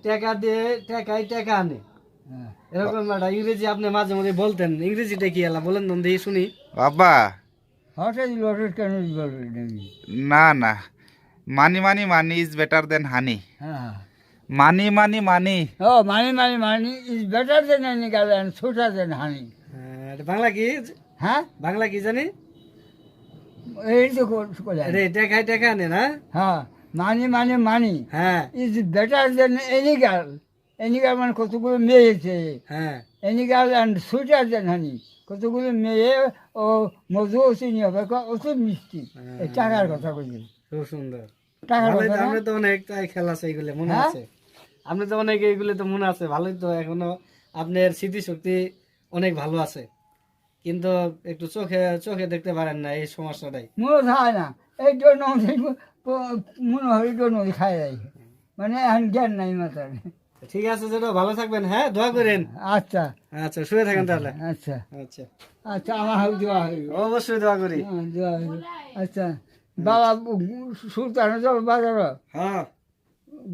টাকা দিয়ে টাকা আনে এরকম একটা ইংরেজি আপনি মাঝে মাঝে বলতেন, ইংরেজিটা কি এলা বলেন তো দেখি শুনি। বাবা হঠাৎ লটের কেন নাকি? না না, মানি money money is better than honey. হ্যাঁ মানি মানি মানি ও money is better than any girl and sweeter than honey. এটা বাংলা কি? হ্যাঁ বাংলা কি জানি? এই তো বলেন। আরে টাকা আনে না? হ্যাঁ মানি হ্যাঁ is better than any girl মানে কতগুলো মেয়ে আছে, হ্যাঁ any girl and sweeter than honey, কতগুলো মেয়ে ও মধু চিনি হবে ওষুধ মিষ্টি। এই টাকার কথা বলি, খুব সুন্দর। টাকার ভালোই তো, কথা না? আপনি তো অনেক খেলা আছে এগুলো মনে হ্যাঁ? আছে, আপনি তো অনেক এইগুলো তো মনে আছে, ভালোই তো এখনো আপনার স্মৃতিশক্তি অনেক ভালো আছে, কিন্তু একটু চোখে চোখে দেখতে পারেন না, এই সমস্যাটাই। মনে হয় না, এই জন্য মনে হয় এই জন্য খাই যায়, মানে এখন জ্ঞান নাই মাথার। ঠিক আছে, যেটা ভালো থাকবেন, হ্যাঁ দোয়া করেন। আচ্ছা আচ্ছা শুয়ে থাকেন তাহলে। আচ্ছা আচ্ছা আচ্ছা, আমার হাউ দেওয়া হইল। অবশ্যই দোয়া করি। দেওয়া হইল। আচ্ছা বাবা সুলতান যাবো বাজার। হ্যাঁ